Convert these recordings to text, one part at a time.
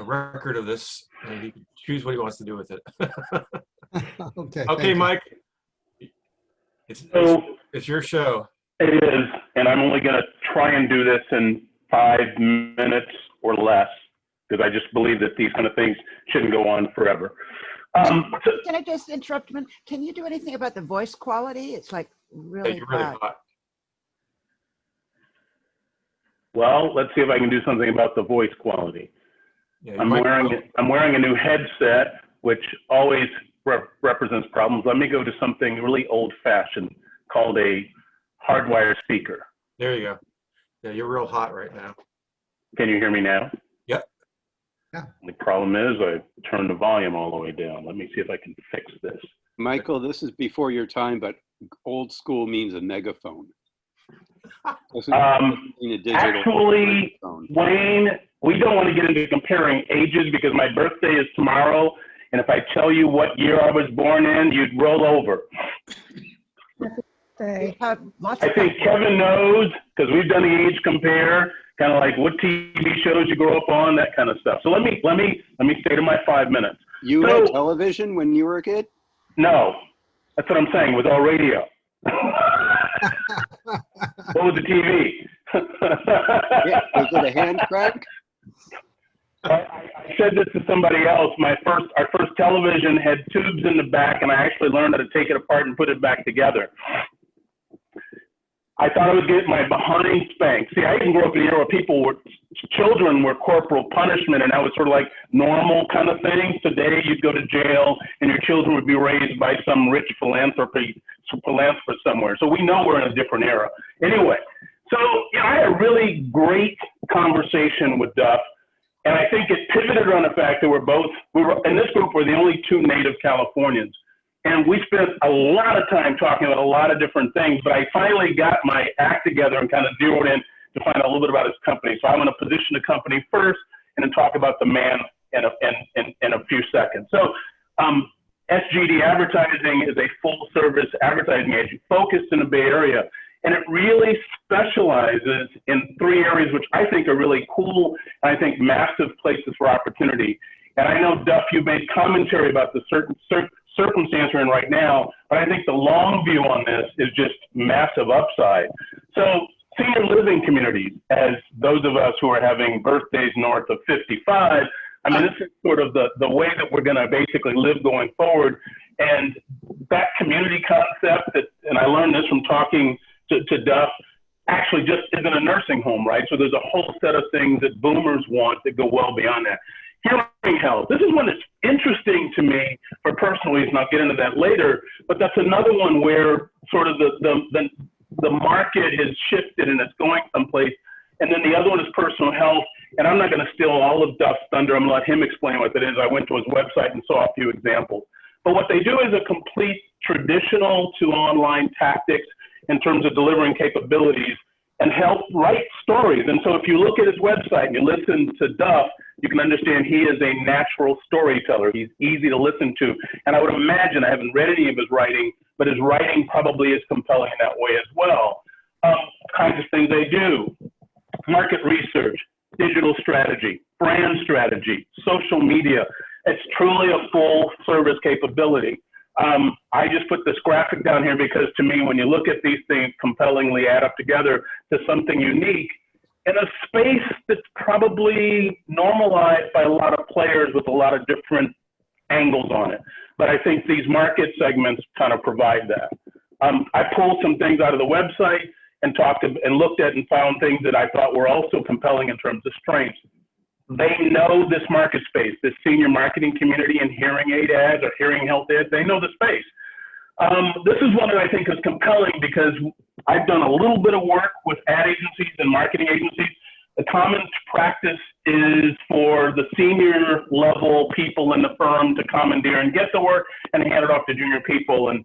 a record of this, and he can choose what he wants to do with it. Okay. Okay, Mike. It's your show. It is, and I'm only going to try and do this in 5 minutes or less, because I just believe that these kind of things shouldn't go on forever. Can I just interrupt a minute? Can you do anything about the voice quality? It's like really bad. Hot. Well, let's see if I can do something about the voice quality. Yeah, I'm wearing a new headset, which always represents problems. Let me go to something really old-fashioned called a hardwire speaker. There you go. Yeah, you're real hot right now. Can you hear me now? Yep. Yeah. The problem is I turned the volume all the way down. Let me see if I can fix this. Michael, this is before your time, but old school means a megaphone. Actually, Wayne, we don't want to get into comparing ages because my birthday is tomorrow. And if I tell you what year I was born in, you'd roll over. I think Kevin knows because we've done the age compare, kind of like what TV shows you grew up on, that kind of stuff. So let me stay to my 5 minutes. You had television when you were a kid? No, that's what I'm saying. It was all radio. What was the TV? Yeah, was it a hand crank? I said this to somebody else. Our first television had tubes in the back, and I actually learned how to take it apart and put it back together. I thought I was getting my behind spanked. See, I even grew up in an era where children were corporal punishment, and that was sort of like normal kind of thing. Today, you'd go to jail, and your children would be raised by some rich philanthropist somewhere. So we know we're in a different era. Anyway, so I had a really great conversation with Duff, and I think it pivoted around the fact that we were in this group, we're the only 2 native Californians. And we spent a lot of time talking about a lot of different things, but I finally got my act together and kind of zeroed in to find out a little bit about his company. So I'm going to position the company first and then talk about the man in a few seconds. So SGD Advertising is a full-service advertising agent focused in the Bay Area, and it really specializes in 3 areas which I think are really cool and I think massive places for opportunity. And I know, Duff, you made commentary about the certain circumstance we're in right now, but I think the long view on this is just massive upside. So senior living communities, as those of us who are having birthdays north of 55, I mean, this is sort of the way that we're going to basically live going forward. And that community concept, and I learned this from talking to Duff, actually just isn't a nursing home, right? So there's a whole set of things that boomers want that go well beyond that. Hearing health. This is one that's interesting to me for personal reasons. I'll get into that later, but that's another one where sort of the market has shifted and it's going someplace. And then the other one is personal health. And I'm not going to steal all of Duff's thunder. I'm going to let him explain what that is. I went to his website and saw a few examples. But what they do is a complete traditional to online tactics in terms of delivering capabilities and help write stories. And so if you look at his website and you listen to Duff, you can understand he is a natural storyteller. He's easy to listen to. And I would imagine, I haven't read any of his writing, but his writing probably is compelling in that way as well. Kinds of things they do: market research, digital strategy, brand strategy, social media. It's truly a full service capability. I just put this graphic down here because to me, when you look at these things compellingly add up together to something unique in a space that's probably normalized by a lot of players with a lot of different angles on it. But I think these market segments kind of provide that. I pulled some things out of the website and looked at and found things that I thought were also compelling in terms of strengths. They know this market space, this senior marketing community and hearing aid ads or hearing health ads, they know the space. This is one that I think is compelling because I've done a little bit of work with ad agencies and marketing agencies. The common practice is for the senior level people in the firm to commandeer and get the work and hand it off to junior people. And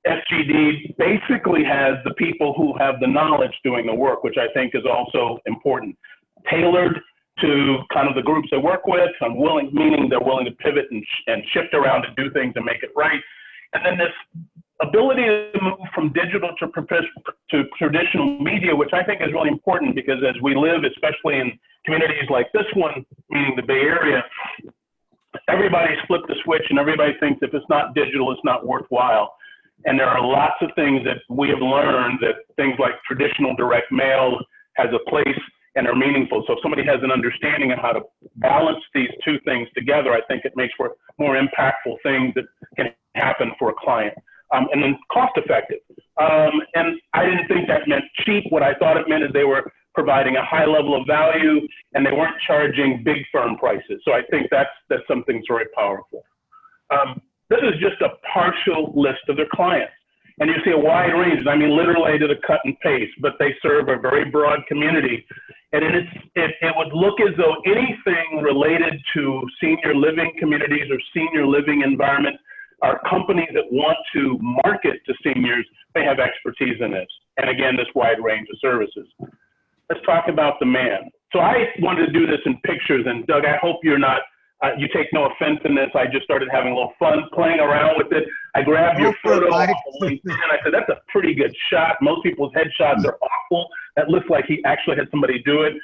SGD basically has the people who have the knowledge doing the work, which I think is also important. Tailored to kind of the groups they work with, meaning they're willing to pivot and shift around to do things and make it right. And then this ability to move from digital to traditional media, which I think is really important because as we live, especially in communities like this one, meaning the Bay Area, everybody's flipped the switch and everybody thinks if it's not digital, it's not worthwhile. And there are lots of things that we have learned that things like traditional direct mail has a place and are meaningful. So if somebody has an understanding of how to balance these two things together, I think it makes for more impactful things that can happen for a client. And then cost effective. And I didn't think that meant cheap. What I thought it meant is they were providing a high level of value and they weren't charging big firm prices. So I think that's something that's very powerful. This is just a partial list of their clients. And you see a wide range. I mean, literally I did a cut and paste, but they serve a very broad community. And it would look as though anything related to senior living communities or senior living environment are companies that want to market to seniors, they have expertise in this. And again, this wide range of services. Let's talk about the man. So I wanted to do this in pictures, and Doug, I hope you're not, you take no offense in this. I just started having a little fun playing around with it. I grabbed your photo off of LinkedIn, and I said, that's a pretty good shot. Most people's headshots are awful. That looks like he actually had somebody do it.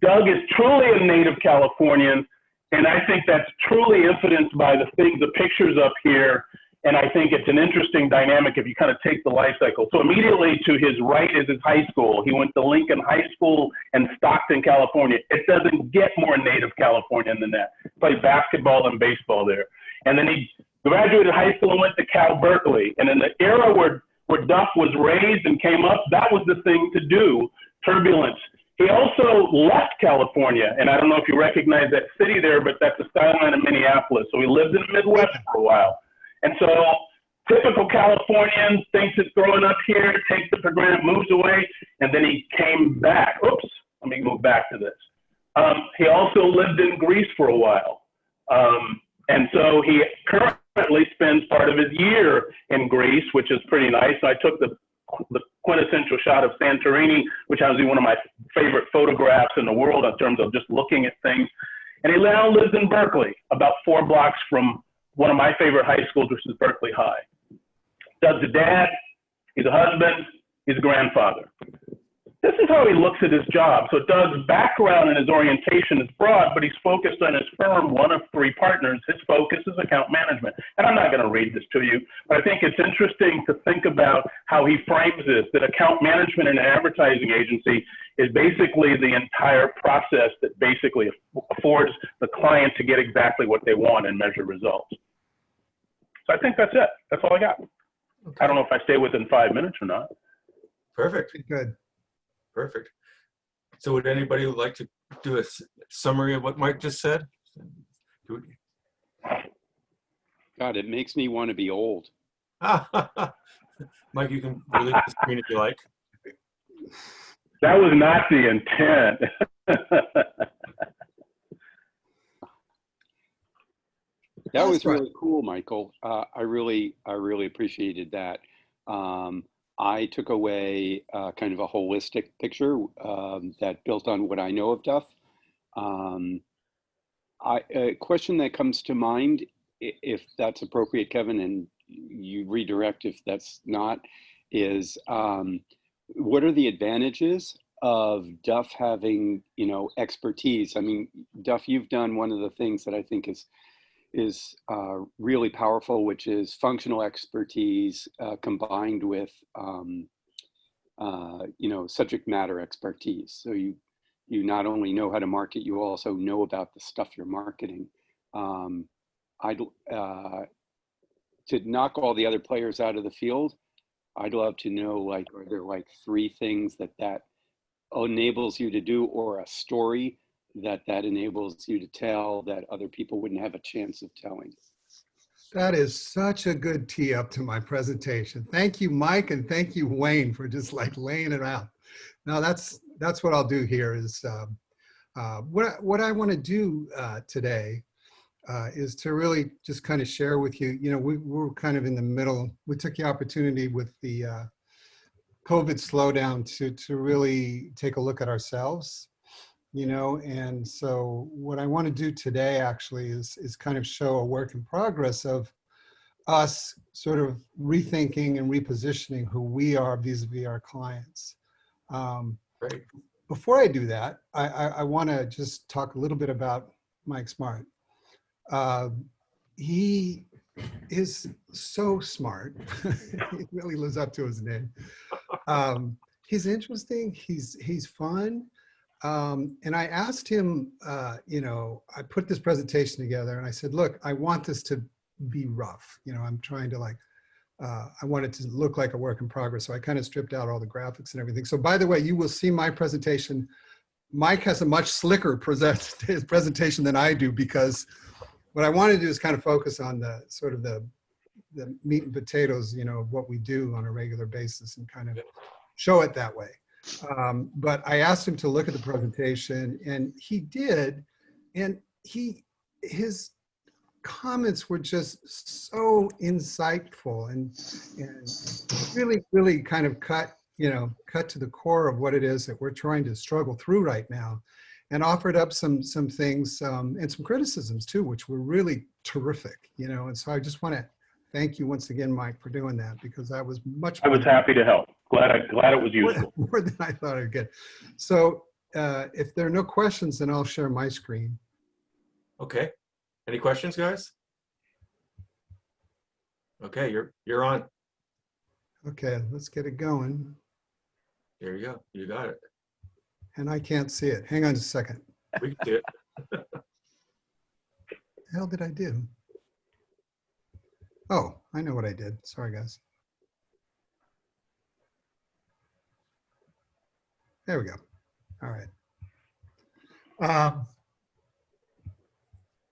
Doug is truly a native Californian. And I think that's truly evidenced by the pictures up here. And I think it's an interesting dynamic if you kind of take the life cycle. So immediately to his right is his high school. He went to Lincoln High School in Stockton, California. It doesn't get more native Californian than that. Played basketball and baseball there. And then he graduated high school and went to Cal Berkeley. And in the era where Duff was raised and came up, that was the thing to do, turbulence. He also left California, and I don't know if you recognize that city there, but that's the skyline of Minneapolis. So he lived in the Midwest for a while. And so typical Californian thinks it's growing up here, takes it for granted, moves away, and then he came back. Oops, let me move back to this. He also lived in Greece for a while. And so he currently spends part of his year in Greece, which is pretty nice. So I took the quintessential shot of Santorini, which has one of my favorite photographs in the world in terms of just looking at things. And he now lives in Berkeley, about 4 blocks from one of my favorite high schools, which is Berkeley High. Doug's a dad, he's a husband, he's a grandfather. This is how he looks at his job. So Doug's background and his orientation is broad, but he's focused on his firm, one of 3 partners. His focus is account management. And I'm not going to read this to you, but I think it's interesting to think about how he frames this, that account management in an advertising agency is basically the entire process that basically affords the client to get exactly what they want and measure results. So I think that's it. That's all I got. Okay. I don't know if I stay within 5 minutes or not. Perfect. Good. Perfect. So would anybody like to do a summary of what Mike just said? God, it makes me want to be old. Mike, you can release the screen if you like. That was not the intent. That was right. really cool, Michael. I really appreciated that. I took away kind of a holistic picture that built on what I know of Duff. A question that comes to mind, if that's appropriate, Kevin, and you redirect if that's not, is what are the advantages of Duff having, expertise? I mean, Duff, you've done one of the things that I think is really powerful, which is functional expertise combined with, subject matter expertise. So you not only know how to market, you also know about the stuff you're marketing. To knock all the other players out of the field, I'd love to know, are there 3 things that enables you to do, or a story that enables you to tell that other people wouldn't have a chance of telling? That is such a good tee up to my presentation. Thank you, Mike, and thank you, Wayne, for just laying it out. Now that's what I'll do here is what I want to do today is to really just kind of share with you. We're kind of in the middle. We took the opportunity with the COVID slowdown to really take a look at ourselves. And so what I want to do today actually is kind of show a work in progress of us sort of rethinking and repositioning who we are vis-a-vis our clients. Great. Before I do that, I want to just talk a little bit about Mike Smart. He is so smart. He really lives up to his name. He's interesting. He's fun. And I asked him, I put this presentation together and I said, look, I want this to be rough. I'm trying to I want it to look like a work in progress. So I kind of stripped out all the graphics and everything. So by the way, you will see my presentation. Mike has a much slicker presentation than I do, because what I want to do is kind of focus on the sort of the meat and potatoes, of what we do on a regular basis and kind of show it that way. But I asked him to look at the presentation and he did. And his comments were just so insightful and really, really kind of cut to the core of what it is that we're trying to struggle through right now, and offered up some things and some criticisms too, which were really terrific, and so I just want to thank you once again, Mike, for doing that, because that was much I was happy to help. Glad it was useful. more than I thought I'd get. So if there are no questions, then I'll share my screen. Okay. Any questions, guys? Okay, you're on. Okay, let's get it going. There you go. You got it. And I can't see it. Hang on just a second. We can do it. What the hell did I do? Oh, I know what I did. Sorry, guys. There we go. All right.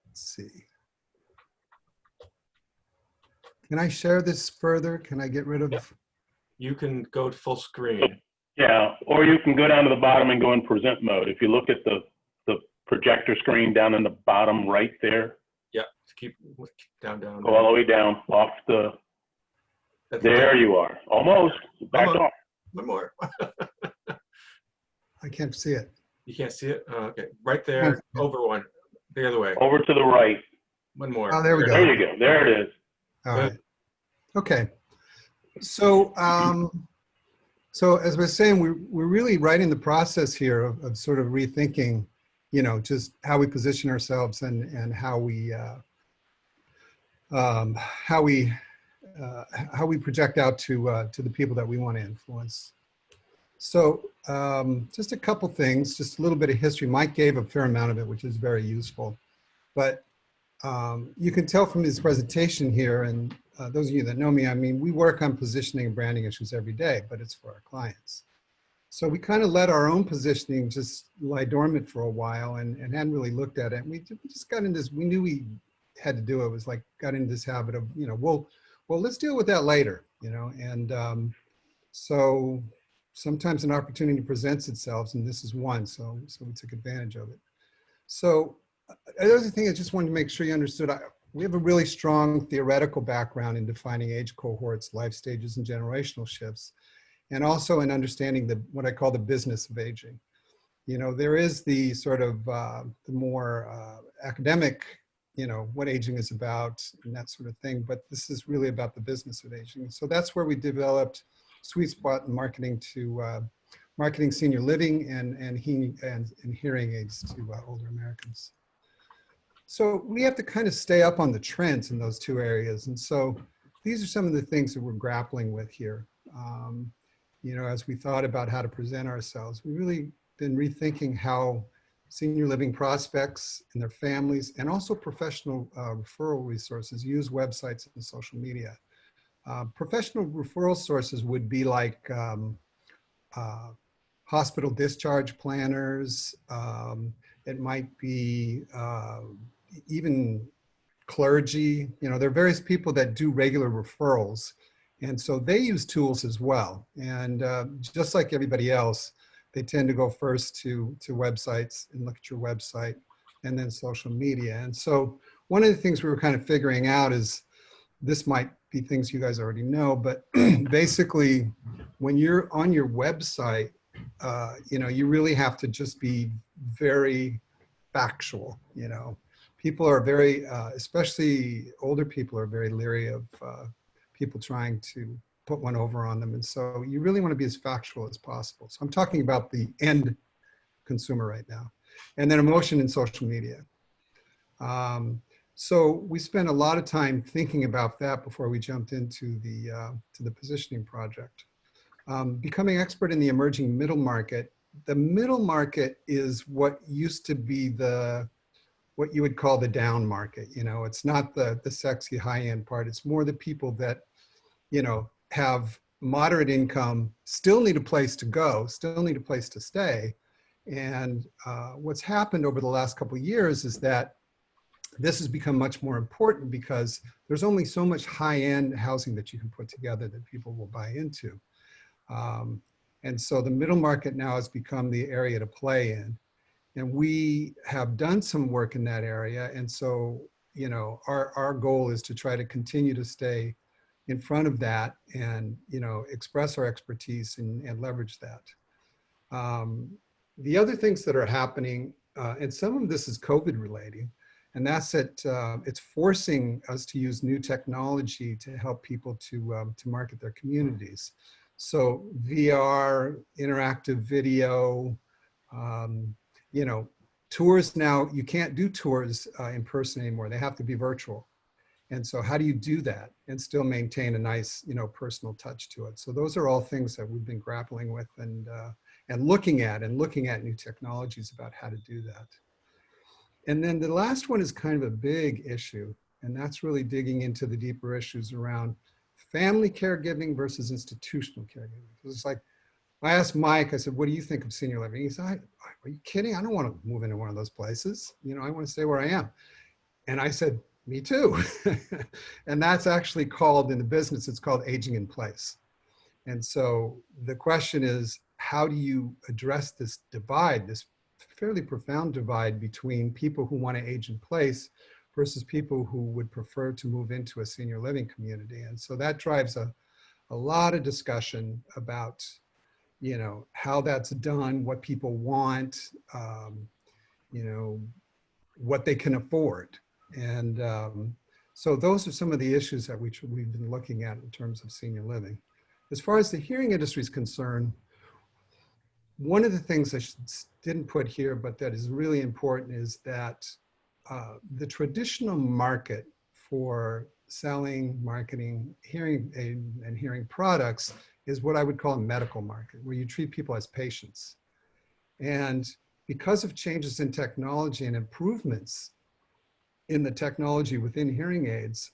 Let's see. Can I share this further? Can I get rid of? You can go to full screen. Yeah, or you can go down to the bottom and go in present mode. If you look at the projector screen down in the bottom right there, Yeah, keep down. go all the way down off the, That's there okay. you are. Almost, back Almost. off. One more. I can't see it. You can't see it? Oh, okay. Right there. Over one. The other way. Over to the right. One more. Oh, there we go. There you go, there it is. All right. Okay. So, so as we're saying, we're really right in the process here of sort of rethinking, just how we position ourselves and how we project out to the people that we want to influence. So just a couple things, just a little bit of history. Mike gave a fair amount of it, which is very useful. But you can tell from his presentation here, and those of you that know me, I mean, we work on positioning and branding issues every day, but it's for our clients. So we kind of let our own positioning just lie dormant for a while and hadn't really looked at it. And we just got into this, we knew we had to do it. It was like, got into this habit of, well, let's deal with that later, and so sometimes an opportunity presents itself, and this is one, so we took advantage of it. So the other thing I just wanted to make sure you understood, we have a really strong theoretical background in defining age cohorts, life stages, and generational shifts, and also in understanding what I call the business of aging. There is the sort of the more academic, what aging is about and that sort of thing, but this is really about the business of aging. So that's where we developed Sweet Spot in marketing to marketing senior living and hearing aids to older Americans. So we have to kind of stay up on the trends in those two areas. And so these are some of the things that we're grappling with here. As we thought about how to present ourselves, we've really been rethinking how senior living prospects and their families, and also professional referral resources, use websites and social media. Professional referral sources would be like hospital discharge planners. It might be even clergy. There are various people that do regular referrals. And so they use tools as well. And just like everybody else, they tend to go first to websites and look at your website, and then social media. And so one of the things we were kind of figuring out is, this might be things you guys already know, but basically when you're on your website, you really have to just be very factual, people are very, especially older people are very leery of people trying to put one over on them. And so you really want to be as factual as possible. So I'm talking about the end consumer right now. And then emotion in social media. So we spent a lot of time thinking about that before we jumped into the positioning project. Becoming expert in the emerging middle market. The middle market is what used to be what you would call the down market. You know, it's not the sexy high-end part. It's more the people that, you know, have moderate income, still need a place to go, still need a place to stay. And what's happened over the last couple of years is that this has become much more important because there's only so much high-end housing that you can put together that people will buy into. And so the middle market now has become the area to play in. And we have done some work in that area. And so, you know, our goal is to try to continue to stay in front of that and, you know, express our expertise and leverage that. The other things that are happening, and some of this is COVID related, and that's that it's forcing us to use new technology to help people to market their communities. So VR, interactive video, you know, tours now, you can't do tours in person anymore. They have to be virtual. And so how do you do that and still maintain a nice, you know, personal touch to it? So those are all things that we've been grappling with and looking at new technologies about how to do that. And then the last one is kind of a big issue, and that's really digging into the deeper issues around family caregiving versus institutional caregiving. It's like, I asked Mike, I said, what do you think of senior living? He said, are you kidding? I don't want to move into one of those places. You know, I want to stay where I am. And I said, me too. And that's actually called, in the business, it's called aging in place. And so the question is, how do you address this divide, this fairly profound divide between people who want to age in place versus people who would prefer to move into a senior living community? And so that drives a lot of discussion about, you know, how that's done, what people want, you know, what they can afford. And so those are some of the issues that we've been looking at in terms of senior living. As far as the hearing industry is concerned, one of the things I didn't put here, but that is really important, is that the traditional market for selling, marketing, hearing aid and hearing products is what I would call a medical market, where you treat people as patients. And because of changes in technology and improvements in the technology within hearing aids,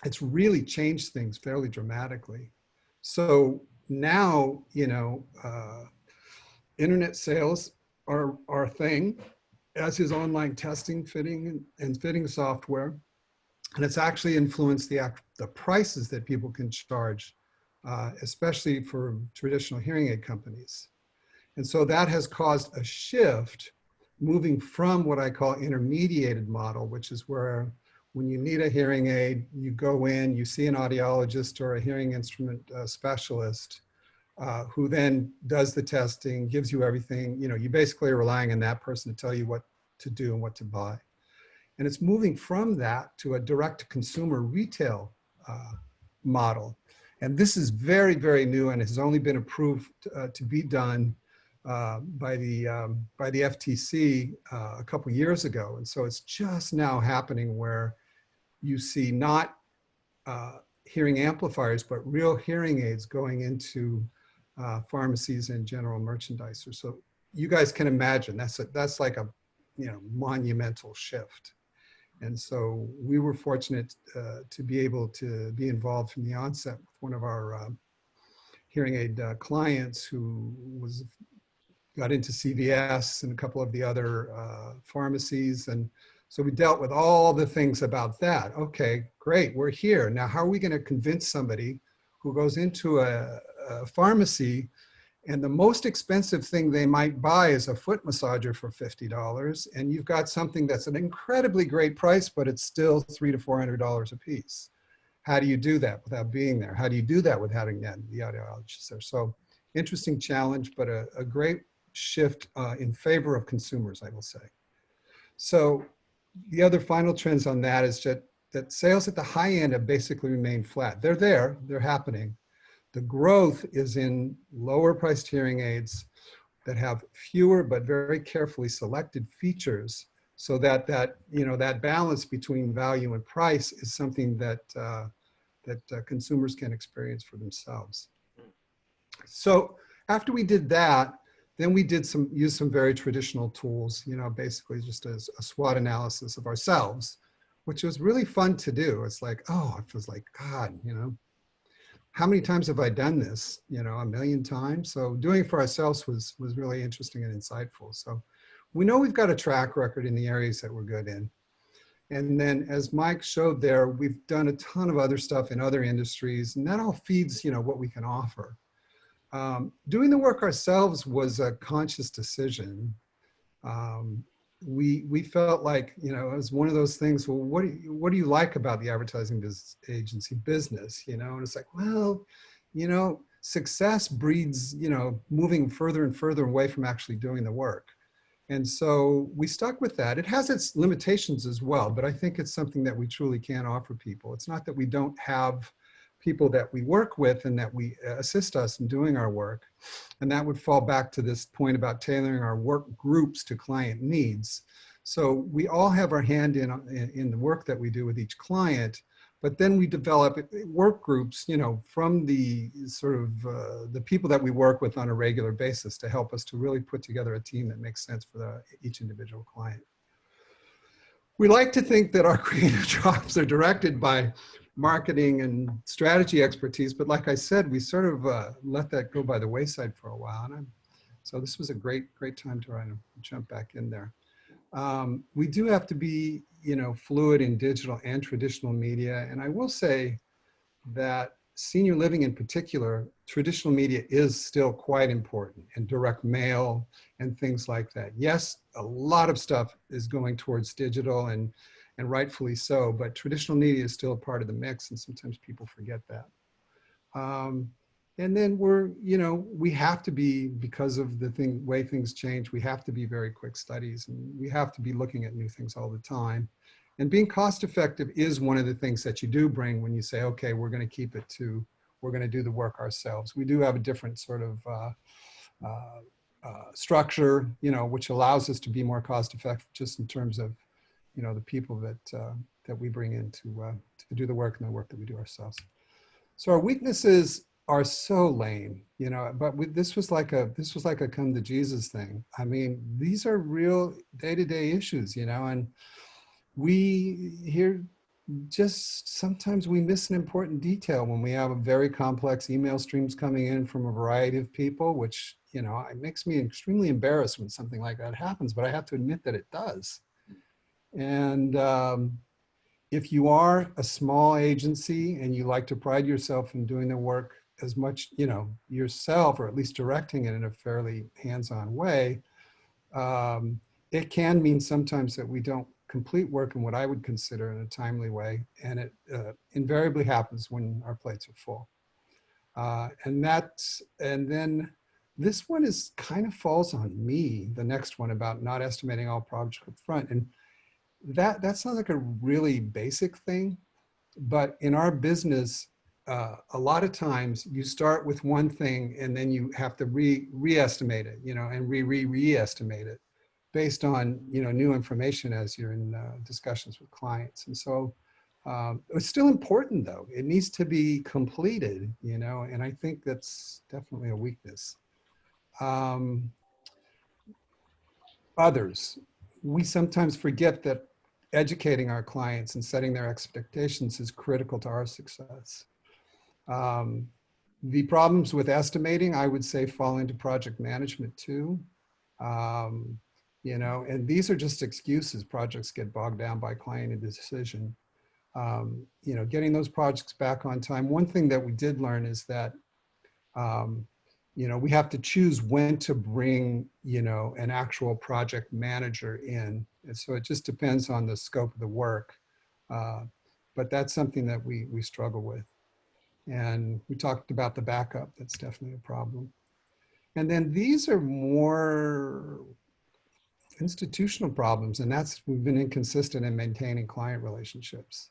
it's really changed things fairly dramatically. So now, you know, internet sales are a thing, as is online testing, fitting, and fitting software. And it's actually influenced the prices that people can charge, especially for traditional hearing aid companies. And so that has caused a shift moving from what I call intermediated model, which is where when you need a hearing aid, you go in, you see an audiologist or a hearing instrument specialist who then does the testing, gives you everything. You know, you basically are relying on that person to tell you what to do and what to buy. And it's moving from that to a direct-to-consumer retail model. And this is very, very new and has only been approved to be done by the FTC a couple years ago. And so it's just now happening where you see not hearing amplifiers, but real hearing aids going into pharmacies and general merchandisers. So you guys can imagine that's like a, you know, monumental shift. And so we were fortunate to be able to be involved from the onset with one of our hearing aid clients who got into CVS and a couple of the other pharmacies. And so we dealt with all the things about that. Okay, great, we're here. Now, how are we gonna convince somebody who goes into a pharmacy and the most expensive thing they might buy is a foot massager for $50, and you've got something that's an incredibly great price, but it's still $300 to $400 a piece? How do you do that without being there? How do you do that with having the audiologist there? So interesting challenge, but a great shift in favor of consumers, I will say. So the other final trends on that is that sales at the high end have basically remained flat. They're there, they're happening. The growth is in lower priced hearing aids that have fewer but very carefully selected features, so that that balance between value and price is something that consumers can experience for themselves. So after we did that, then we use some very traditional tools, basically just as a SWOT analysis of ourselves, which was really fun to do. It's like, oh, it was like, God, how many times have I done this? A million times. So doing it for ourselves was really interesting and insightful. So we know we've got a track record in the areas that we're good in. And then as Mike showed there, we've done a ton of other stuff in other industries, and that all feeds, what we can offer. Doing the work ourselves was a conscious decision. We felt like, it was one of those things, well, what do you like about the advertising agency business? And it's like, well, success breeds, moving further and further away from actually doing the work. And so we stuck with that. It has its limitations as well, but I think it's something that we truly can offer people. It's not that we don't have people that we work with and that we assist us in doing our work. And that would fall back to this point about tailoring our work groups to client needs. So we all have our hand in the work that we do with each client, but then we develop work groups, from the sort of the people that we work with on a regular basis to help us to really put together a team that makes sense for each individual client. We like to think that our creative jobs are directed by marketing and strategy expertise, but like I said, we sort of let that go by the wayside for a while. And so this was a great time to jump back in there. We do have to be, fluid in digital and traditional media. And I will say that senior living in particular, traditional media is still quite important, and direct mail and things like that. Yes, a lot of stuff is going towards digital, and rightfully so, but traditional media is still a part of the mix, and sometimes people forget that. And then we have to be, because of the way things change, we have to be very quick studies, and we have to be looking at new things all the time. And being cost effective is one of the things that you do bring when you say, okay, we're going to keep it to, we're going to do the work ourselves. We do have a different sort of structure, which allows us to be more cost effective just in terms of, the people that we bring in to do the work and the work that we do ourselves. So our weaknesses are so lame, but this was like a come to Jesus thing. I mean, these are real day-to-day issues, and we here just sometimes we miss an important detail when we have a very complex email streams coming in from a variety of people, which, it makes me extremely embarrassed when something like that happens, but I have to admit that it does. And if you are a small agency and you like to pride yourself in doing the work as much, yourself, or at least directing it in a fairly hands-on way, it can mean sometimes that we don't complete work in what I would consider in a timely way. And it invariably happens when our plates are full. And then this one kind of falls on me, the next one about not estimating all projects up front. And that sounds like a really basic thing, but in our business, a lot of times you start with one thing and then you have to re-estimate it, and re-estimate it based on, new information as you're in discussions with clients. And so it's still important though. It needs to be completed, and I think that's definitely a weakness. Others, we sometimes forget that educating our clients and setting their expectations is critical to our success. The problems with estimating, I would say, fall into project management too. And these are just excuses. Projects get bogged down by client decision. Getting those projects back on time. One thing that we did learn is that, we have to choose when to bring, an actual project manager in. And so it just depends on the scope of the work. But that's something that we struggle with. And we talked about the backup. That's definitely a problem. And then these are more institutional problems, and we've been inconsistent in maintaining client relationships.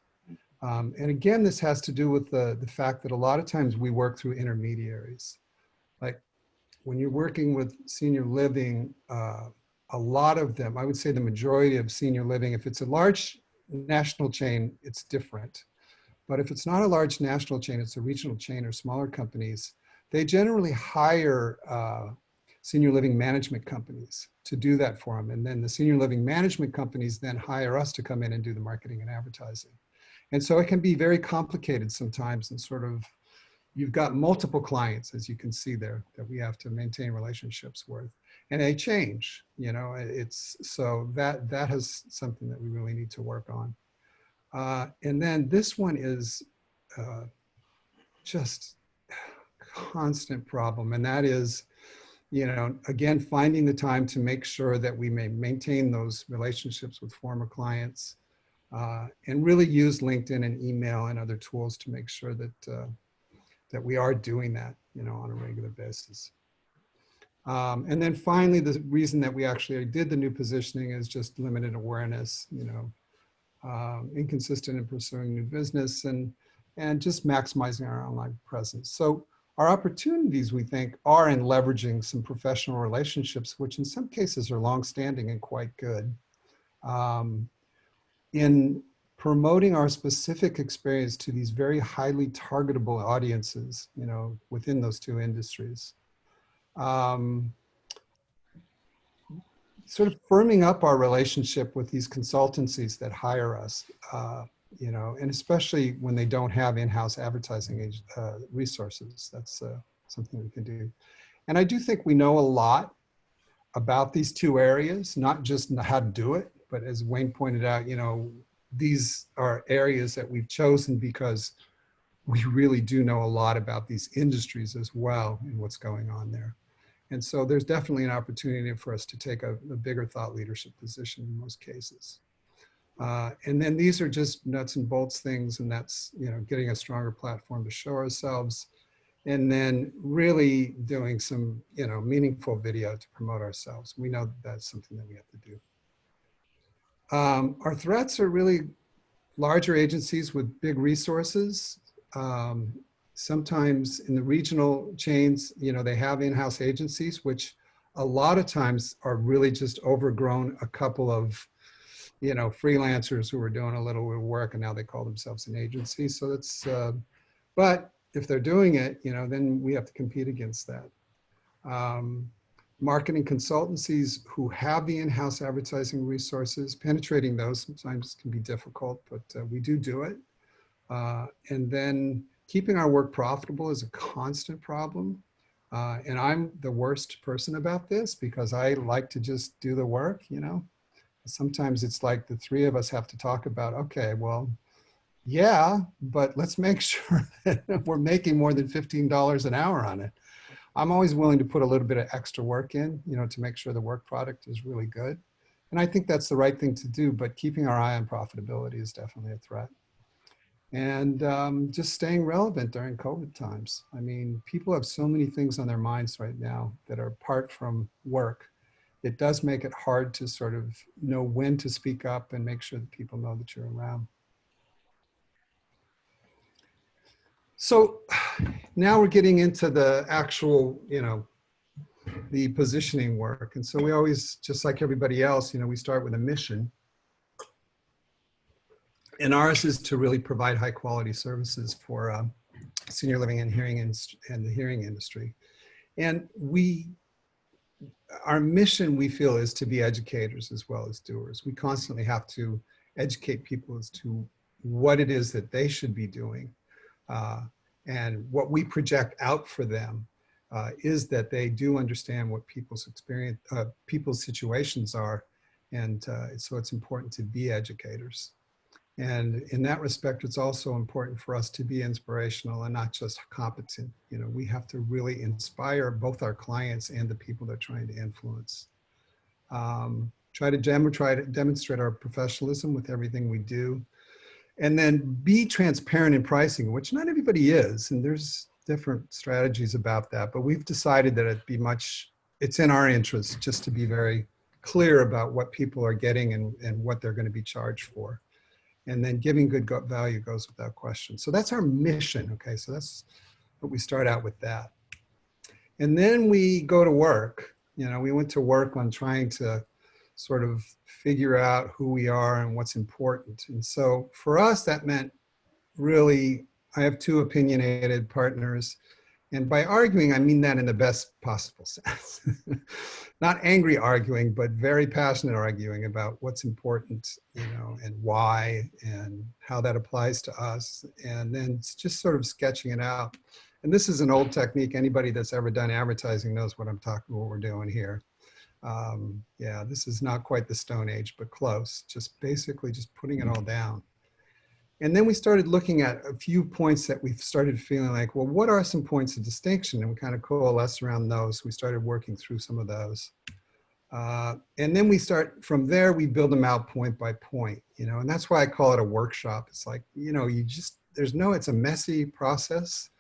And again, this has to do with the fact that a lot of times we work through intermediaries. Like when you're working with senior living, a lot of them, I would say the majority of senior living, if it's a large national chain, it's different. But if it's not a large national chain, it's a regional chain or smaller companies, they generally hire senior living management companies to do that for them. And then the senior living management companies then hire us to come in and do the marketing and advertising. And so it can be very complicated sometimes, and sort of, you've got multiple clients, as you can see there, that we have to maintain relationships with. And they change, you know, so that has something that we really need to work on. And then this one is just constant problem. And that is, you know, again, finding the time to make sure that we may maintain those relationships with former clients, and really use LinkedIn and email and other tools to make sure that that we are doing that, you know, on a regular basis. And then finally, the reason that we actually did the new positioning is just limited awareness, you know, inconsistent in pursuing new business, and just maximizing our online presence. So our opportunities, we think, are in leveraging some professional relationships, which in some cases are longstanding and quite good. In promoting our specific experience to these very highly targetable audiences, you know, within those two industries. Sort of firming up our relationship with these consultancies that hire us, you know, and especially when they don't have in-house advertising resources. That's something we can do. And I do think we know a lot about these two areas, not just how to do it, but as Wayne pointed out, you know, these are areas that we've chosen because we really do know a lot about these industries as well and what's going on there. And so there's definitely an opportunity for us to take a bigger thought leadership position in most cases. And then these are just nuts and bolts things, and that's, you know, getting a stronger platform to show ourselves, and then really doing some, you know, meaningful video to promote ourselves. We know that that's something that we have to do. Our threats are really larger agencies with big resources. Sometimes in the regional chains, you know, they have in-house agencies, which a lot of times are really just overgrown a couple of, you know, freelancers who are doing a little bit of work, and now they call themselves an agency. So that's, but if they're doing it, you know, then we have to compete against that. Marketing consultancies who have the in-house advertising resources, penetrating those sometimes can be difficult, but we do it. And then keeping our work profitable is a constant problem. And I'm the worst person about this because I like to just do the work, you know. Sometimes it's like the three of us have to talk about, okay, well, yeah, but let's make sure that we're making more than $15 an hour on it. I'm always willing to put a little bit of extra work in, you know, to make sure the work product is really good. And I think that's the right thing to do, but keeping our eye on profitability is definitely a threat. And just staying relevant during COVID times. I mean, people have so many things on their minds right now that are apart from work. It does make it hard to sort of know when to speak up and make sure that people know that you're around. So now we're getting into the actual, you know, the positioning work. And so we always, just like everybody else, you know, we start with a mission. And ours is to really provide high quality services for senior living and the hearing industry. And our mission, we feel, is to be educators as well as doers. We constantly have to educate people as to what it is that they should be doing. And what we project out for them is that they do understand what people's experience, people's situations are. And so it's important to be educators. And in that respect, it's also important for us to be inspirational and not just competent. You know, we have to really inspire both our clients and the people they're trying to influence. Try to demonstrate our professionalism with everything we do. And then be transparent in pricing, which not everybody is. And there's different strategies about that. But we've decided that it's in our interest just to be very clear about what people are getting and what they're going to be charged for. And then giving good value goes without question. So that's our mission. Okay, so that's what we start out with that. And then we go to work. You know, we went to work on trying to sort of figure out who we are and what's important. And so for us, that meant really, I have two opinionated partners. And by arguing, I mean that in the best possible sense. Not angry arguing, but very passionate arguing about what's important, you know, and why, and how that applies to us. And then it's just sort of sketching it out. And this is an old technique. Anybody that's ever done advertising knows what what we're doing here. Yeah, this is not quite the Stone Age, but close. Just basically just putting it all down. And then we started looking at a few points that we started feeling like, well, what are some points of distinction? And we kind of coalesced around those. We started working through some of those. And then from there, we build them out point by point, you know, and that's why I call it a workshop. It's like, you know, it's a messy process.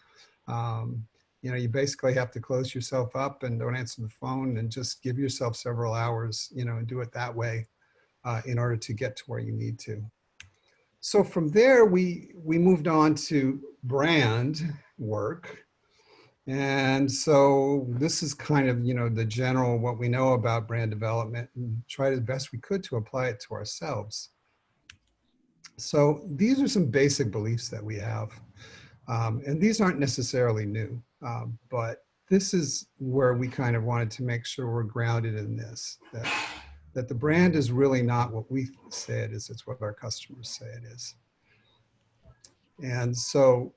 You know, you basically have to close yourself up and don't answer the phone and just give yourself several hours, you know, and do it that way in order to get to where you need to. So from there, we moved on to brand work. And so this is kind of, you know, the general, what we know about brand development, and tried as best we could to apply it to ourselves. So these are some basic beliefs that we have. And these aren't necessarily new, but this is where we kind of wanted to make sure we're grounded in this, that the brand is really not what we say it is, it's what our customers say it is. And so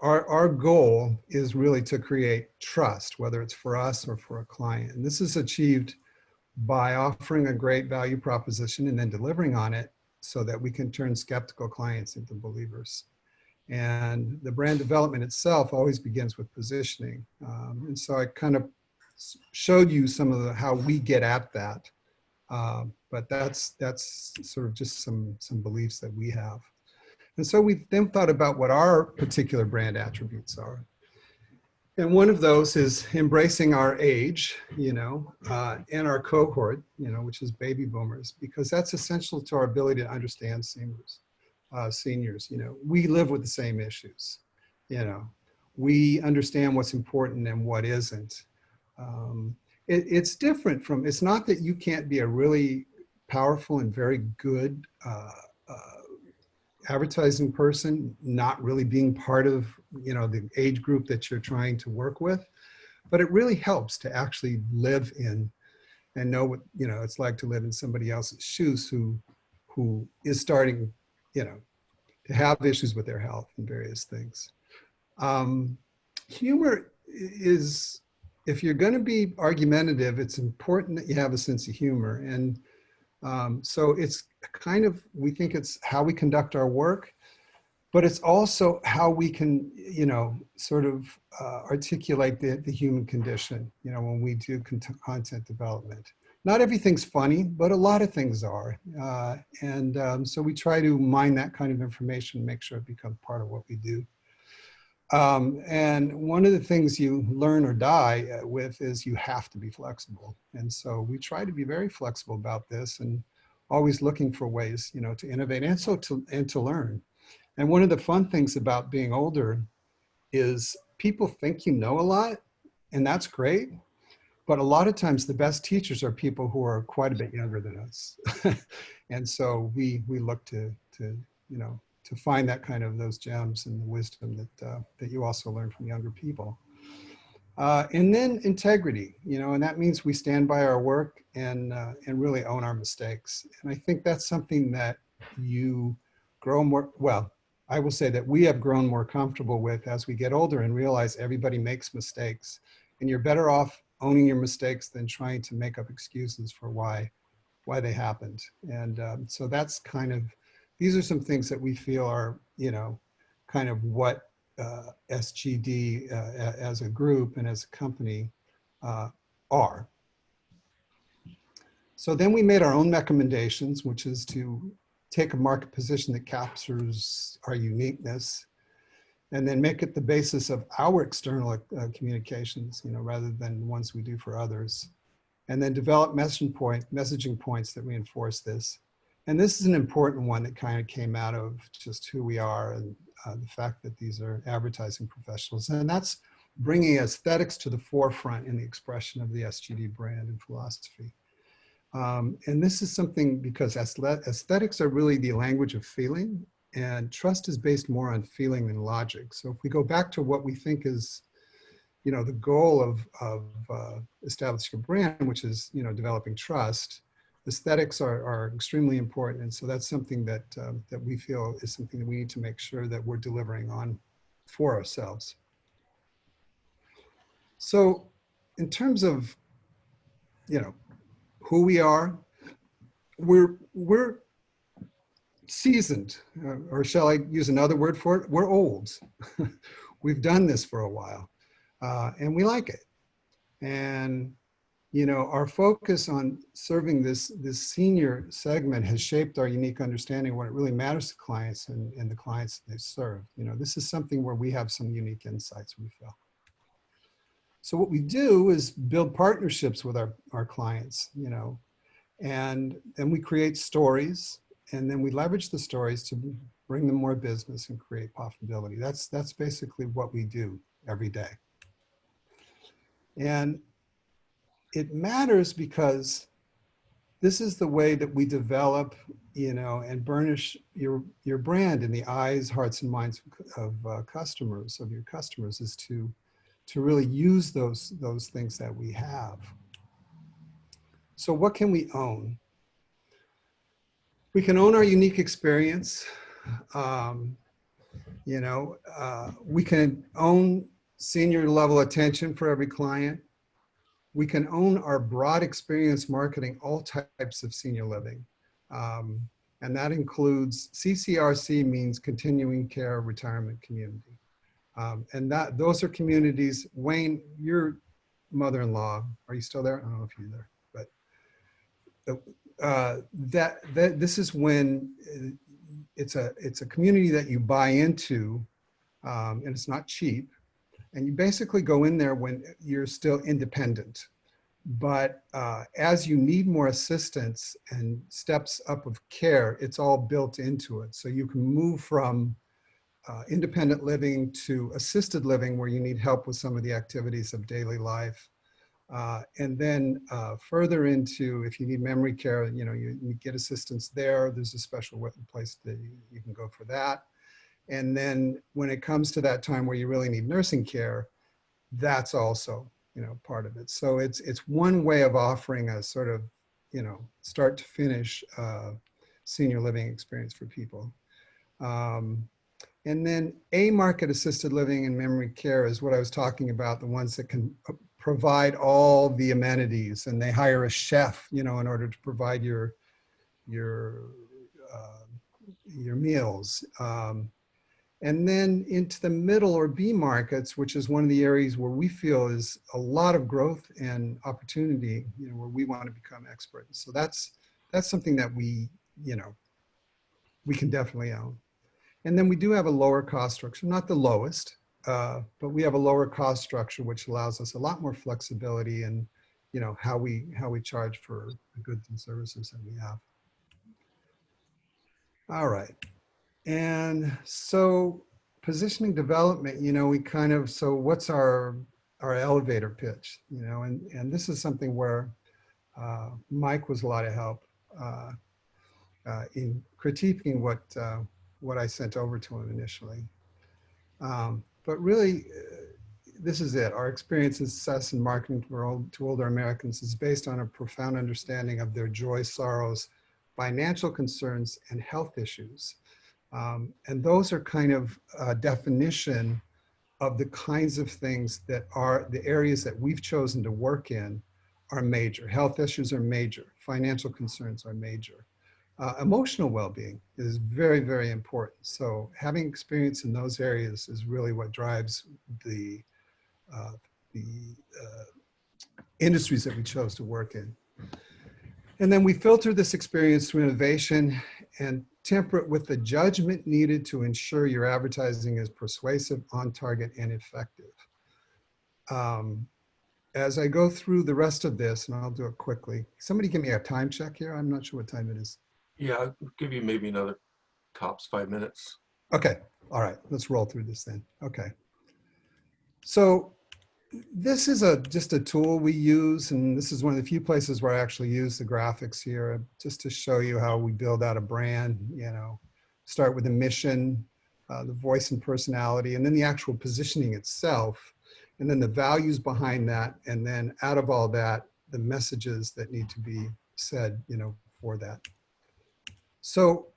our goal is really to create trust, whether it's for us or for a client. And this is achieved by offering a great value proposition and then delivering on it so that we can turn skeptical clients into believers. And the brand development itself always begins with positioning. And so I kind of showed you some of how we get at that. But that's sort of just some beliefs that we have. And so we then thought about what our particular brand attributes are. And one of those is embracing our age, you know, and our cohort, you know, which is baby boomers, because that's essential to our ability to understand seniors, you know, we live with the same issues, you know, we understand what's important and what isn't. It's different from, it's not that you can't be a really powerful and very good advertising person, not really being part of, you know, the age group that you're trying to work with, but it really helps to actually live in and know what, you know, it's like to live in somebody else's shoes who is starting, you know, to have issues with their health and various things. Humor is, if you're going to be argumentative, it's important that you have a sense of humor. And so it's kind of, we think it's how we conduct our work, but it's also how we can, you know, sort of articulate the human condition, you know, when we do content development. Not everything's funny, but a lot of things are. So we try to mine that kind of information and make sure it becomes part of what we do. And one of the things you learn or die with is you have to be flexible. And so we try to be very flexible about this and always looking for ways, you know, to innovate and so to learn. And one of the fun things about being older is people think you know a lot, and that's great. But a lot of times the best teachers are people who are quite a bit younger than us. And so we look to, you know, to find that kind of those gems and the wisdom that you also learn from younger people. And then integrity, you know, and that means we stand by our work and really own our mistakes. And I think that's something that you grow more, well, I will say that we have grown more comfortable with as we get older and realize everybody makes mistakes. And you're better off owning your mistakes than trying to make up excuses for why they happened. And so that's kind of, these are some things that we feel are, you know, kind of what SGD as a group and as a company are. So then we made our own recommendations, which is to take a market position that captures our uniqueness and then make it the basis of our external communications, you know, rather than the ones we do for others. and then develop messaging points that reinforce this. And this is an important one that kind of came out of just who we are and the fact that these are advertising professionals. And that's bringing aesthetics to the forefront in the expression of the SGD brand and philosophy. And this is something because aesthetics are really the language of feeling, and trust is based more on feeling than logic. So if we go back to what we think is, the goal of establishing a brand, which is, developing trust, aesthetics are extremely important. And so that's something that, that we feel is something that we need to make sure that we're delivering on for ourselves. So in terms of, who we are, we're seasoned, or shall I use another word for it? We're old. We've done this for a while, and we like it. And our focus on serving this senior segment has shaped our unique understanding of what it really matters to clients and the clients they serve. This is something where we have some unique insights, we feel. So what we do is build partnerships with our clients, and then we create stories, and then we leverage the stories to bring them more business and create profitability. That's basically what we do every day. And it matters because this is the way that we develop, and burnish your brand in the eyes, hearts, and minds of customers, of your customers, is to really use those things that we have. So what can we own? We can own our unique experience. We can own senior level attention for every client. We can own our broad experience marketing all types of senior living. And that includes CCRC means continuing care retirement community. And those are communities. Wayne, your mother-in-law, are you still there? I don't know if you're there, but this is when it's a community that you buy into, and it's not cheap. And you basically go in there when you're still independent. But as you need more assistance and steps up of care, it's all built into it. So you can move from independent living to assisted living, where you need help with some of the activities of daily life. And then further into, if you need memory care, you get assistance there. There's a special place that you can go for that. And then when it comes to that time where you really need nursing care, that's also, part of it. So it's one way of offering a sort of, start to finish senior living experience for people. And then market assisted living and memory care is what I was talking about, the ones that can provide all the amenities, and they hire a chef, in order to provide your meals. And then into the middle or B markets, which is one of the areas where we feel is a lot of growth and opportunity, where we want to become experts. So that's something that we can definitely own. And then we do have a lower cost structure, not the lowest, but we have a lower cost structure, which allows us a lot more flexibility in, how we charge for the goods and services that we have. All right. And so positioning development, we kind of, so what's our elevator pitch, and this is something where Mike was a lot of help in critiquing what I sent over to him initially. But really, this is it. Our experience in success in marketing to older Americans is based on a profound understanding of their joys, sorrows, financial concerns, and health issues. And those are kind of a definition of the kinds of things that are the areas that we've chosen to work in are major. Health issues are major. Financial concerns are major. Emotional well-being is very, very important. So having experience in those areas is really what drives the industries that we chose to work in. And then we filter this experience through innovation and temper it with the judgment needed to ensure your advertising is persuasive, on target, and effective. as I go through the rest of this, and I'll do it quickly. Somebody give me a time check here. I'm not sure what time it is. Yeah, I'll give you maybe another tops 5 minutes. Okay. All right. Let's roll through this then. Okay. So this is just a tool we use, and this is one of the few places where I actually use the graphics here, just to show you how we build out a brand. Start with the mission, the voice and personality, and then the actual positioning itself, and then the values behind that, and then out of all that, the messages that need to be said, for that. So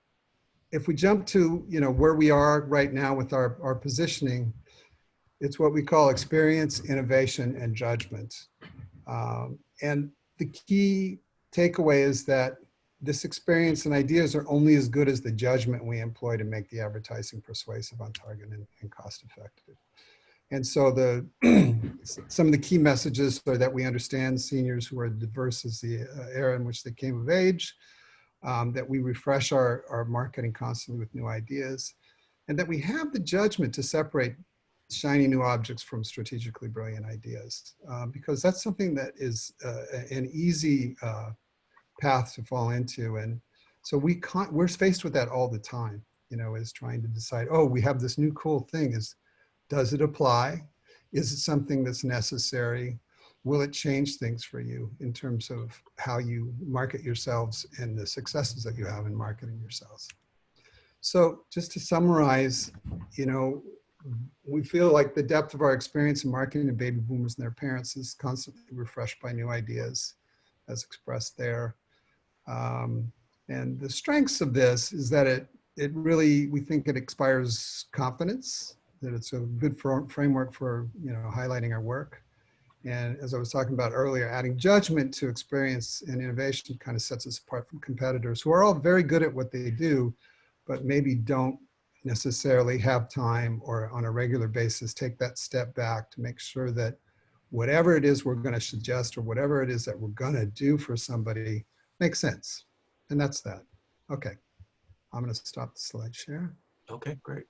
if we jump to, where we are right now with our positioning, it's what we call experience, innovation, and judgment. And the key takeaway is that this experience and ideas are only as good as the judgment we employ to make the advertising persuasive, on target, and cost effective. And so some of the key messages are that we understand seniors who are diverse as the era in which they came of age, that we refresh our marketing constantly with new ideas, and that we have the judgment to separate shiny new objects from strategically brilliant ideas, because that's something that is an easy path to fall into. And so we're faced with that all the time, is trying to decide, oh, we have this new cool thing. Does it apply? Is it something that's necessary? Will it change things for you in terms of how you market yourselves and the successes that you have in marketing yourselves? So just to summarize, we feel like the depth of our experience in marketing to baby boomers and their parents is constantly refreshed by new ideas, as expressed there. And the strengths of this is that it really, we think it inspires confidence, that it's a good framework for, highlighting our work. And as I was talking about earlier, adding judgment to experience and innovation kind of sets us apart from competitors who are all very good at what they do, but maybe don't necessarily have time or on a regular basis take that step back to make sure that whatever it is we're going to suggest or whatever it is that we're going to do for somebody makes sense. And that's that. Okay. I'm going to stop the slide share. Okay, great.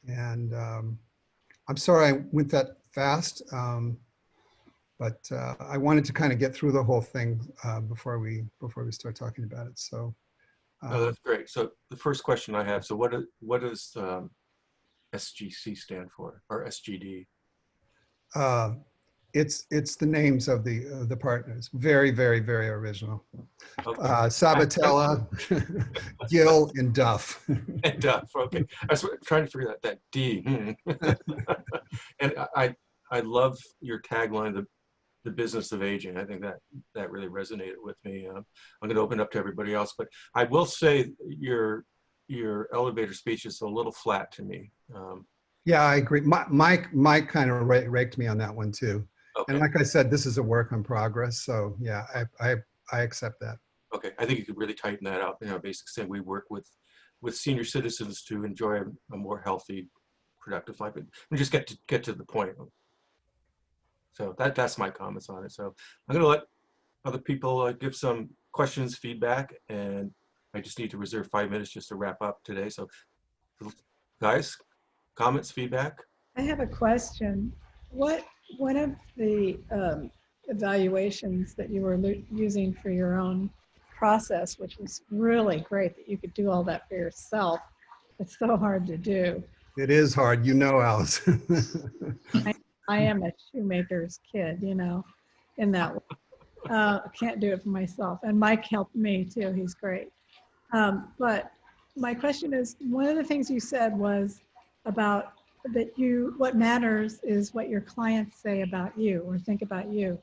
And I'm sorry I went that fast, but I wanted to kind of get through the whole thing before we start talking about it. So. Oh, that's great. So the first question I have, so what does SGC stand for, or SGD? It's the names of the partners. Very, very, very original. Okay. Sabatella, Gill, and Duff. And Duff. Okay. I was trying to figure out that D. And I love your tagline, the business of aging. I think that really resonated with me. I'm going to open up to everybody else, but I will say your elevator speech is a little flat to me. Yeah, I agree. Mike kind of raked me on that one too. Okay. And like I said, this is a work in progress. So yeah, I accept that. Okay. I think you could really tighten that up. Basically saying we work with senior citizens to enjoy a more healthy, productive life, and just get to the point. So that's my comments on it. So I'm going to let other people give some questions, feedback, and I just need to reserve 5 minutes just to wrap up today. So guys, comments, feedback? I have a question. One of the evaluations that you were using for your own process, which was really great that you could do all that for yourself. It's so hard to do. It is hard, Alice. I am a shoemaker's kid, in that way. I can't do it for myself. And Mike helped me too. He's great. But my question is, one of the things you said was about that what matters is what your clients say about you or think about you.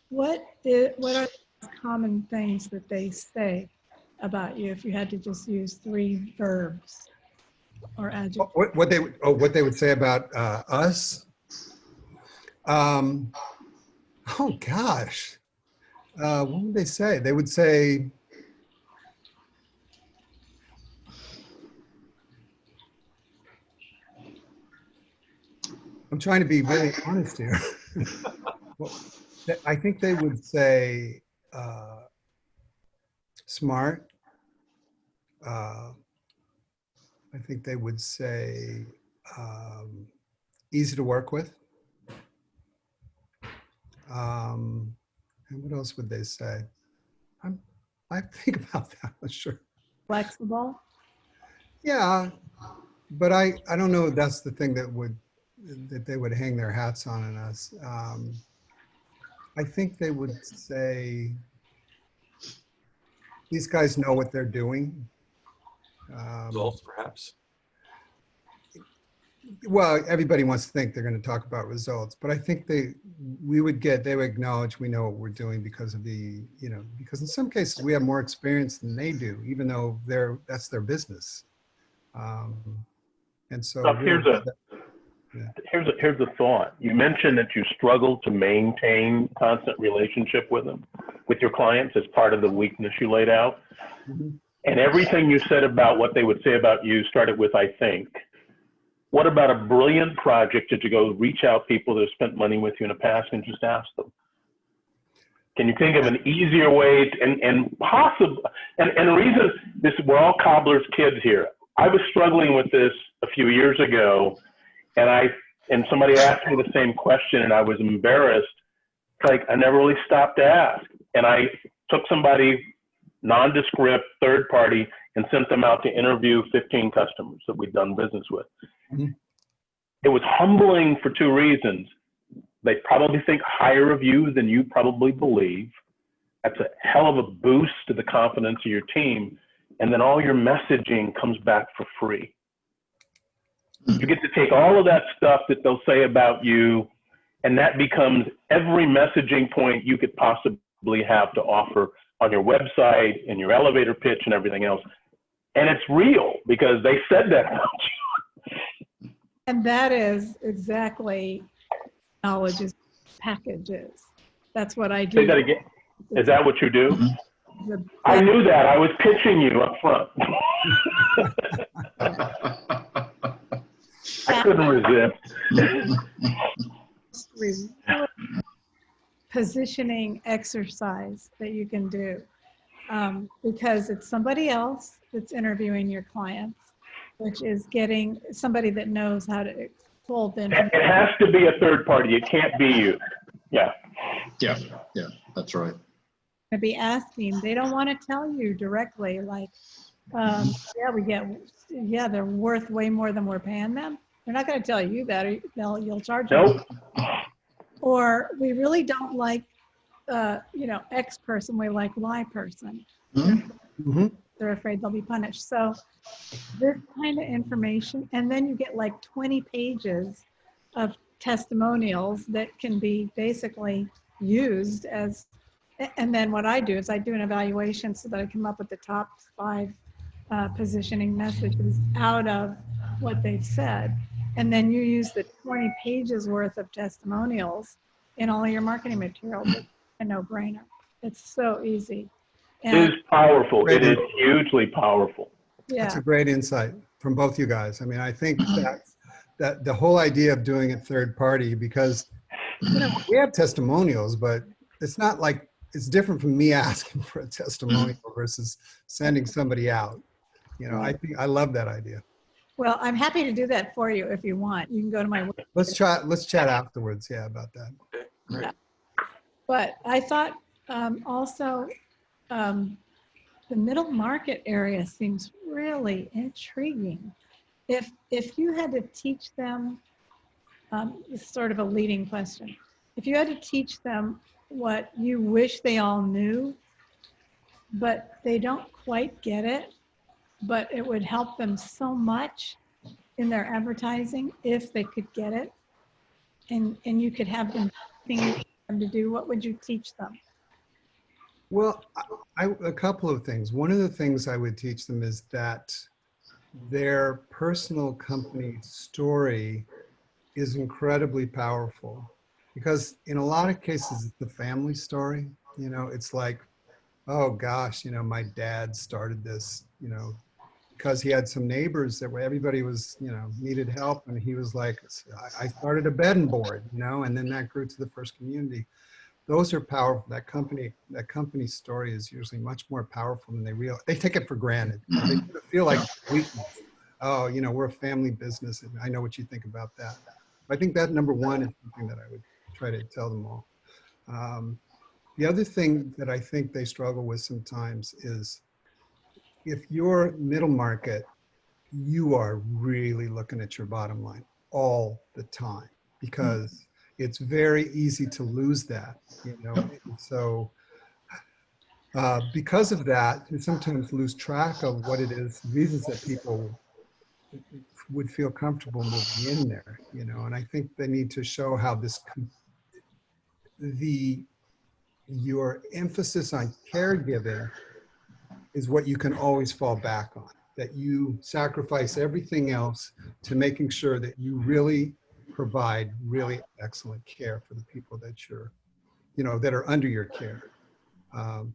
What are the common things that they say about you if you had to just use 3 verbs or adjectives? What they would say about us? Oh gosh, what would they say? They would say, I'm trying to be really honest here. Well, I think they would say smart. I think they would say easy to work with. And what else would they say? I think about that, sure. Flexible. Yeah, but I don't know if that's the thing that they would hang their hats on in us. I think they would say, these guys know what they're doing. Results, perhaps. Well, everybody wants to think they're going to talk about results, but I think they would acknowledge we know what we're doing because of because in some cases we have more experience than they do, even though that's their business. And so Stuff, here's a thought. You mentioned that you struggle to maintain constant relationship with them, with your clients, as part of the weakness you laid out. Mm-hmm. And everything you said about what they would say about you started with, I think. What about a brilliant project that you go reach out people that have spent money with you in the past and just ask them? Can you think of an easier way and the reason we're all cobbler's kids here. I was struggling with this a few years ago, and somebody asked me the same question and I was embarrassed. It's like I never really stopped to ask. And I took somebody nondescript, third party, and sent them out to interview 15 customers that we'd done business with. Mm-hmm. It was humbling for two reasons. They probably think higher of you than you probably believe. That's a hell of a boost to the confidence of your team. And then all your messaging comes back for free. You get to take all of that stuff that they'll say about you, and that becomes every messaging point you could possibly have to offer on your website, in your elevator pitch, and everything else. And it's real because they said that about you. And that is exactly knowledge packages. That's what I do. Say that again. Is that what you do? Mm-hmm. I knew that. I was pitching you up front. I couldn't resist. Positioning exercise that you can do because it's somebody else that's interviewing your clients, which is getting somebody that knows how to pull them. It has to be a third party. It can't be you. Yeah. Yeah, that's right. To be asking, they don't want to tell you directly, like, they're worth way more than we're paying them. They're not going to tell you that, or you'll charge them. Nope. Or we really don't like, X person, we like Y person. Mm-hmm. They're afraid they'll be punished. So this kind of information, and then you get like 20 pages of testimonials that can be basically used as, and then what I do is I do an evaluation so that I come up with the top 5 positioning messages out of what they've said. And then you use the 20 pages worth of testimonials in all of your marketing materials. It's a no-brainer. It's so easy. It is powerful. It is hugely powerful. Yeah. That's a great insight from both you guys. I mean, I think that the whole idea of doing it third party, because we have testimonials, but it's not like, it's different from me asking for a testimonial versus sending somebody out. I love that idea. Well, I'm happy to do that for you if you want. You can go to my website. Let's chat afterwards. Yeah, about that. Okay, great. Yeah. But I thought also the middle market area seems really intriguing. If you had to teach them, it's sort of a leading question. If you had to teach them what you wish they all knew, but they don't quite get it, but it would help them so much in their advertising if they could get it, and you could have them think them to do, what would you teach them? Well, a couple of things. One of the things I would teach them is that their personal company story is incredibly powerful, because in a lot of cases, it's the family story. It's like, oh gosh, my dad started this, because he had some neighbors that everybody was, needed help. And he was like, I started a bed and board, and then that grew to the first community. Those are powerful. That company story is usually much more powerful than they realize. They take it for granted. They feel like weakness. Oh, we're a family business, and I know what you think about that. I think that number one is something that I would try to tell them all. The other thing that I think they struggle with sometimes is if you're middle market, you are really looking at your bottom line all the time because it's very easy to lose that, you know. And so because of that, you sometimes lose track of what it is, reasons that people would feel comfortable moving in there, you know. And I think they need to show how your emphasis on caregiving is what you can always fall back on, that you sacrifice everything else to making sure that you really provide really excellent care for the people that you're, you know, that are under your care.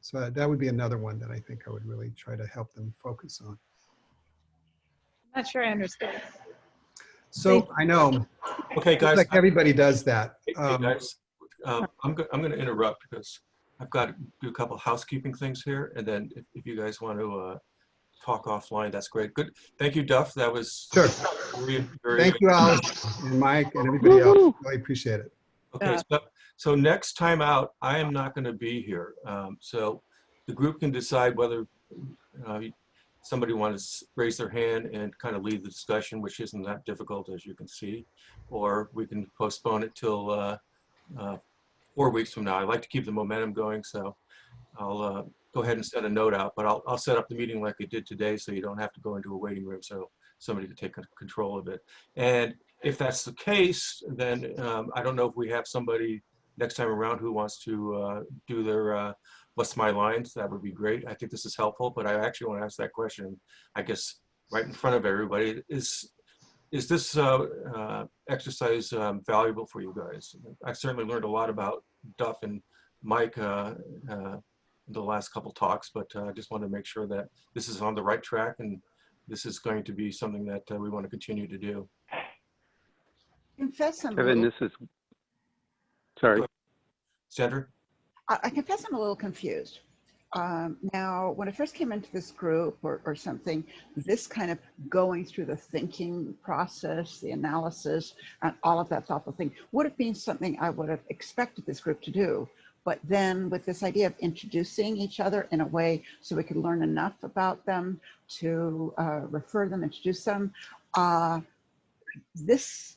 So that would be another one that I think I would really try to help them focus on. Not sure I understand. So I know, Okay, guys. like everybody does that. Hey, guys, I'm going to interrupt because I've got to do a couple housekeeping things here, and then if you guys want to talk offline, that's great. Good. Thank you, Duff. That was Sure. very Thank you, Alice and Mike and everybody else. Really appreciate it. Okay, so next time out, I am not going to be here. So the group can decide whether somebody wants to raise their hand and kind of lead the discussion, which isn't that difficult, as you can see, or we can postpone it till 4 weeks from now. I like to keep the momentum going, so I'll go ahead and send a note out, but I'll set up the meeting like we did today so you don't have to go into a waiting room so somebody can take control of it. And if that's the case, then I don't know if we have somebody next time around who wants to do their what's my lines. That would be great. I think this is helpful, but I actually want to ask that question, I guess, right in front of everybody. Is this exercise valuable for you guys? I've certainly learned a lot about Duff and Mike in the last couple talks, but I just want to make sure that this is on the right track and this is going to be something that we want to continue to do. Confess I'm Kevin, this is, sorry. Sandra? I confess I'm a little confused. Now, when I first came into this group or something, this kind of going through the thinking process, the analysis, and all of that thoughtful thing would have been something I would have expected this group to do. But then with this idea of introducing each other in a way so we could learn enough about them to refer them, introduce them, this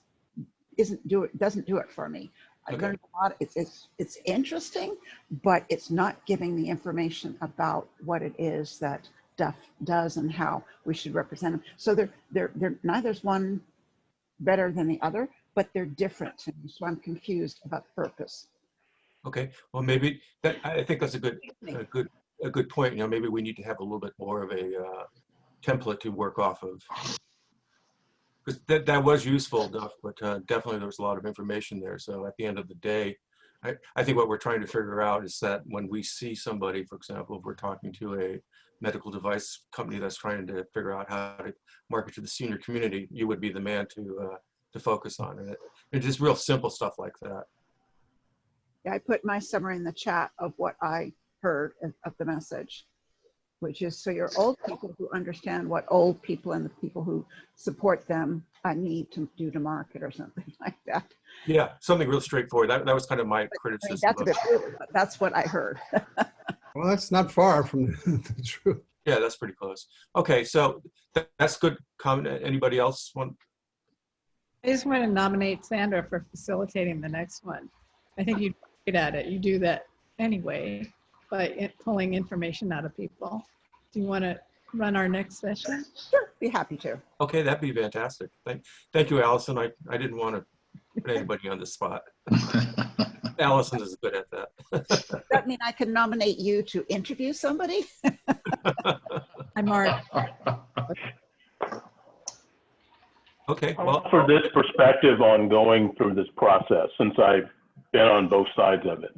doesn't do it for me. I learned a lot. It's interesting, but it's not giving the information about what it is that Duff does and how we should represent them. So they're neither's one better than the other, but they're different. So I'm confused about the purpose. Okay, well, maybe that, I think that's a good point. You know, maybe we need to have a little bit more of a template to work off of. Because that was useful, Duff, but definitely there was a lot of information there. So at the end of the day, I think what we're trying to figure out is that when we see somebody, for example, if we're talking to a medical device company that's trying to figure out how to market to the senior community, you would be the man to focus on. And it's just real simple stuff like that. Yeah, I put my summary in the chat of what I heard of the message, which is so your old people who understand what old people and the people who support them need to do to market or something like that. Yeah, something real straightforward. That was kind of my criticism. I mean, that's a bit brutal, but that's what I heard. Well, that's not far from the truth. Yeah, that's pretty close. Okay, so that's good comment. Anybody else want? I just want to nominate Sandra for facilitating the next one. I think you're great at it. You do that anyway by pulling information out of people. Do you want to run our next session? Sure, be happy to. Okay, that'd be fantastic. Thank you, Allison. I didn't want to put anybody on the spot. Allison is good at that. Does that mean I can nominate you to interview somebody? I'm Mark. Okay, I'll well, offer this perspective on going through this process since I've been on both sides of it.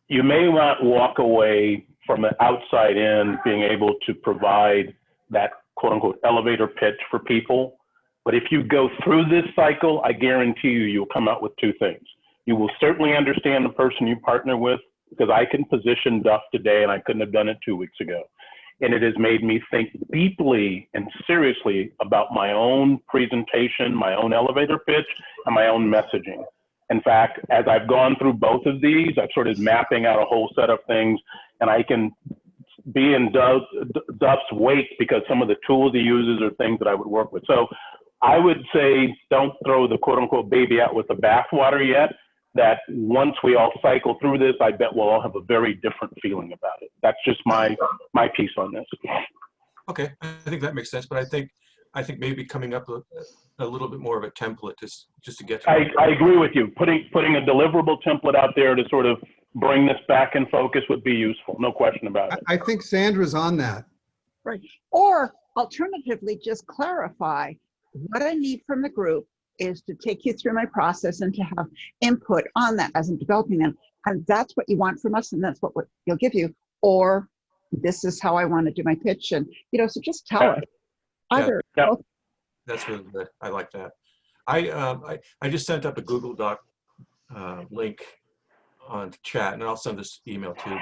You may not walk away from the outside in being able to provide that quote unquote elevator pitch for people. But if you go through this cycle, I guarantee you'll come out with two things. You will certainly understand the person you partner with, because I can position Duff today and I couldn't have done it 2 weeks ago. And it has made me think deeply and seriously about my own presentation, my own elevator pitch, and my own messaging. In fact, as I've gone through both of these, I've sort of mapping out a whole set of things, and I can be in Duff's wake because some of the tools he uses are things that I would work with. So I would say don't throw the quote unquote baby out with the bathwater yet. That once we all cycle through this, I bet we'll all have a very different feeling about it. That's just my piece on this. Okay, I think that makes sense, but I think maybe coming up with a little bit more of a template just to get to I agree with you. Putting a deliverable template out there to sort of bring this back in focus would be useful. No question about it. I think Sandra's on that. Right. Or alternatively, just clarify what I need from the group is to take you through my process and to have input on that as I'm developing them. And that's what you want from us, and that's what you'll give you. Or this is how I want to do my pitch. And, so just tell it. Either. Yeah. Both. That's really good. I like that. I just sent up a Google Doc link on chat, and I'll send this email too.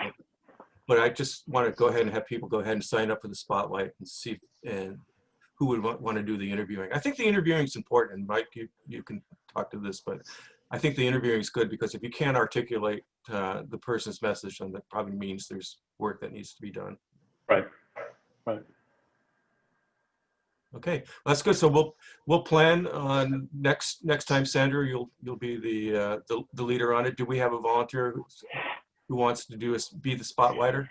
But I just want to go ahead and have people go ahead and sign up for the spotlight and see who would want to do the interviewing. I think the interviewing is important, and Mike, you can talk to this, but I think the interviewing is good because if you can't articulate the person's message, then that probably means there's work that needs to be done. Right. Okay, that's good. So we'll plan on next time, Sandra. You'll be the leader on it. Do we have a volunteer who wants to be the spotlighter?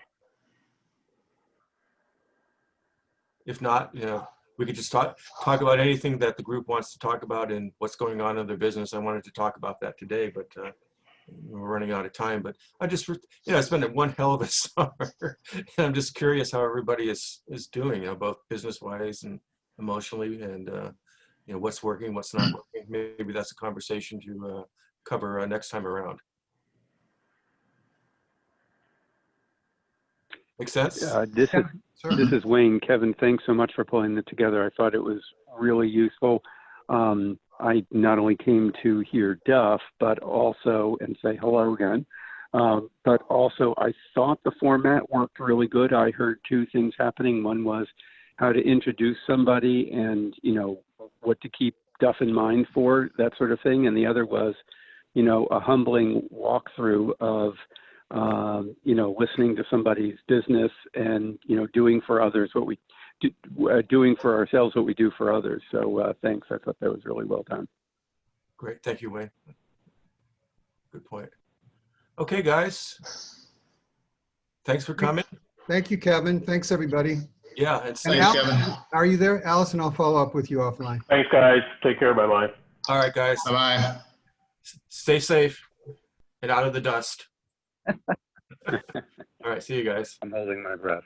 If not, we could just talk about anything that the group wants to talk about and what's going on in their business. I wanted to talk about that today, but we're running out of time. But I just, it's been one hell of a summer, and I'm just curious how everybody is doing, both business-wise and emotionally, and what's working, what's not working. Maybe that's a conversation to cover next time around. Make sense? This is Wayne. Kevin, thanks so much for pulling it together. I thought it was really useful. I not only came to hear Duff, but also, and say hello again, but also I thought the format worked really good. I heard two things happening. One was how to introduce somebody and, what to keep Duff in mind for, that sort of thing. And the other was, a humbling walkthrough of, listening to somebody's business and, doing for others what we do, doing for ourselves what we do for others. So thanks. I thought that was really well done. Great. Thank you, Wayne. Good point. Okay, guys. Thanks for coming. Thank you, Kevin. Thanks, everybody. Yeah. And Thanks, Kevin. Are you there? Allison, I'll follow up with you offline. Thanks, guys. Take care. Bye-bye. all right, guys. Bye-bye. Stay safe and out of the dust. All right. See you guys. I'm holding my breath.